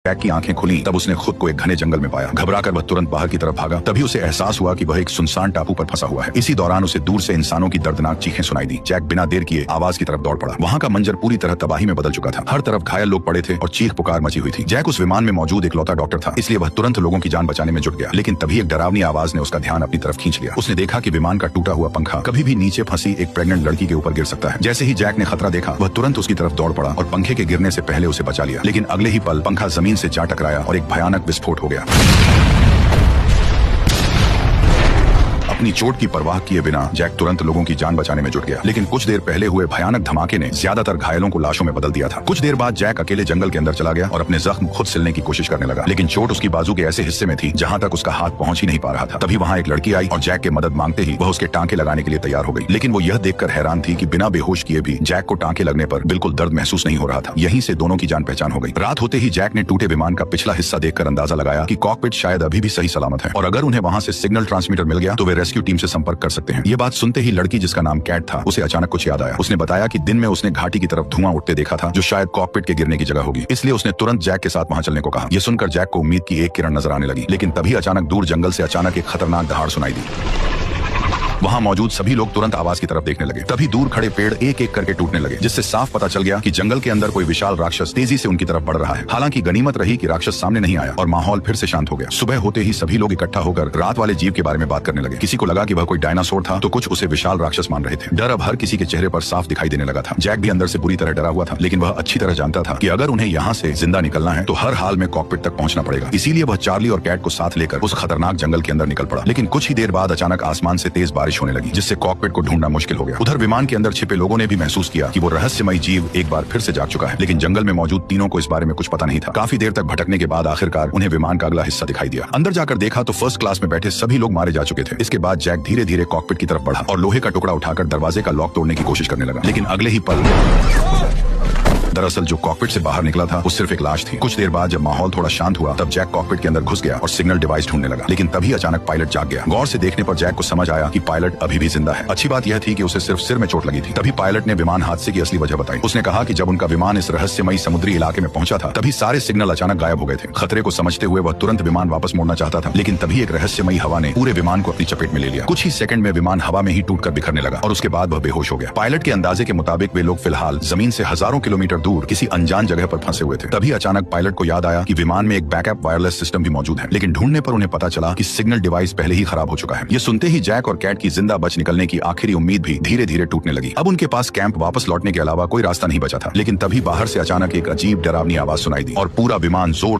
Jack की आंखें खुली तब उसने खुद को एक घने जंगल में पाया। घबराकर वह तुरंत बाहर की तरफ भागा। तभी उसे एहसास हुआ कि वह एक सुनसान टापू पर फंसा हुआ है। इसी दौरान उसे दूर से इंसानों की दर्दनाक चीखें सुनाई दी। जैक बिना देर किए आवाज की तरफ दौड़ पड़ा। वहाँ का मंजर पूरी तरह तबाही में बदल चुका था। हर तरफ घायल लोग पड़े थे और चीख पुकार मची हुई थी। जैक उस विमान में मौजूद इकलौता डॉक्टर था, इसलिए वह तुरंत लोगों की जान बचाने में जुट गया। लेकिन तभी एक डरावनी आवाज ने उसका ध्यान अपनी तरफ खींच लिया। उसने देखा कि विमान का टूटा हुआ पंखा कभी भी नीचे फंसी एक प्रेग्नेंट लड़की के ऊपर गिर सकता है। जैसे ही जैक ने खतरा देखा, वह तुरंत उसकी तरफ दौड़ पड़ा और पंखे के गिरने से पहले उसे बचा लिया। लेकिन अगले ही पल पंखा जमीन से जा टकराया और एक भयानक विस्फोट हो गया। अपनी चोट की परवाह किए बिना जैक तुरंत लोगों की जान बचाने में जुट गया। लेकिन कुछ देर पहले हुए भयानक धमाके ने ज्यादातर घायलों को लाशों में बदल दिया था। कुछ देर बाद जैक अकेले जंगल के अंदर चला गया और अपने जख्म खुद सिलने की कोशिश करने लगा। लेकिन चोट उसकी बाजू के ऐसे हिस्से में थी जहां तक उसका हाथ पहुंच ही नहीं पा रहा था। तभी वहां एक लड़की आई और जैक के मदद मांगते ही वह उसके टांके लगाने के लिए तैयार हो गई। लेकिन वो यह देखकर हैरान थी कि बिना बेहोश किए भी जैक को टांके लगने पर बिल्कुल दर्द महसूस नहीं हो रहा था। यहीं से दोनों की जान पहचान हो गई। रात होते ही जैक ने टूटे विमान का पिछला हिस्सा देखकर अंदाजा लगाया कि कॉकपिट शायद अभी भी सही सलामत है और अगर उन्हें वहां से सिग्नल ट्रांसमीटर मिल गया तो वे रेस्क्यू टीम से संपर्क कर सकते हैं। ये बात सुनते ही लड़की, जिसका नाम कैट था, उसे अचानक कुछ याद आया। उसने बताया कि दिन में उसने घाटी की तरफ धुआं उठते देखा था, जो शायद कॉकपिट के गिरने की जगह होगी। इसलिए उसने तुरंत जैक के साथ वहां चलने को कहा। यह सुनकर जैक को उम्मीद की एक किरण नजर आने लगी। लेकिन तभी अचानक दूर जंगल से अचानक एक खतरनाक दहाड़ सुनाई दी। वहां मौजूद सभी लोग तुरंत आवाज की तरफ देखने लगे। तभी दूर खड़े पेड़ एक एक करके टूटने लगे, जिससे साफ पता चल गया कि जंगल के अंदर कोई विशाल राक्षस तेजी से उनकी तरफ बढ़ रहा है। हालांकि गनीमत रही कि राक्षस सामने नहीं आया और माहौल फिर से शांत हो गया। सुबह होते ही सभी लोग इकट्ठा होकर रात वाले जीव के बारे में बात करने लगे। किसी को लगा कि वह कोई डायनासोर था, तो कुछ उसे विशाल राक्षस मान रहे थे। डर अब हर किसी के चेहरे पर साफ दिखाई देने लगा था। जैक भी अंदर से बुरी तरह डरा हुआ था, लेकिन वह अच्छी तरह जानता था कि अगर उन्हें यहाँ से जिंदा निकलना है तो हर हाल में कॉकपिट तक पहुंचना पड़ेगा। इसीलिए वह चार्ली और कैट को साथ लेकर उस खतरनाक जंगल के अंदर निकल पड़ा। लेकिन कुछ ही देर बाद अचानक आसमान से तेज बारिश होने लगी, जिससे कॉकपिट को ढूंढना मुश्किल हो गया। उधर विमान के अंदर छिपे लोगों ने भी महसूस किया कि वो रहस्यमयी जीव एक बार फिर से जाग चुका है। लेकिन जंगल में मौजूद तीनों को इस बारे में कुछ पता नहीं था। काफी देर तक भटकने के बाद आखिरकार उन्हें विमान का अगला हिस्सा दिखाई दिया। अंदर जाकर देखा तो फर्स्ट क्लास में बैठे सभी लोग मारे जा चुके थे। इसके बाद जैक धीरे धीरे कॉकपिट की तरफ बढ़ा और लोहे का टुकड़ा उठाकर दरवाजे का लॉक तोड़ने की कोशिश करने लगा। लेकिन अगले ही पल दरअसल जो कॉकपिट से बाहर निकला था वो सिर्फ एक लाश थी। कुछ देर बाद जब माहौल थोड़ा शांत हुआ तब जैक कॉकपिट के अंदर घुस गया और सिग्नल डिवाइस ढूंढने लगा। लेकिन तभी अचानक पायलट जाग गया। गौर से देखने पर जैक को समझ आया कि पायलट अभी भी जिंदा है। अच्छी बात यह थी कि उसे सिर्फ सिर में चोट लगी थी। तभी पायलट ने विमान हादसे की असली वजह बताई। उसने कहा कि जब उनका विमान इस रहस्यमयी समुद्री इलाके में पहुंचा था तभी सारे सिग्नल अचानक गायब हो गए थे। खतरे को समझते हुए वह तुरंत विमान वापस मोड़ना चाहता था, लेकिन तभी एक रहस्यमयी हवा ने पूरे विमान को अपनी चपेट में ले लिया। कुछ ही सेकंड में विमान हवा में ही टूटकर बिखरने लगा और उसके बाद वह बेहोश हो गया। पायलट के अंदाजे के मुताबिक वे लोग फिलहाल जमीन से हजारों किलोमीटर दूर किसी अनजान जगह पर फंसे हुए थे। तभी अचानक पायलट को याद आया कि विमान में एक बैकअप वायरलेस सिस्टम भी मौजूद है। लेकिन ढूंढने पर उन्हें पता चला कि सिग्नल डिवाइस पहले ही खराब हो चुका है। ये सुनते ही जैक और कैट की जिंदा बच निकलने की आखिरी उम्मीद भी धीरे धीरे टूटने लगी। अब उनके पास कैंप वापस लौटने के अलावा कोई रास्ता नहीं बचा था। लेकिन तभी बाहर से अचानक एक अजीब डरावनी आवाज सुनाई दी और पूरा विमान जोर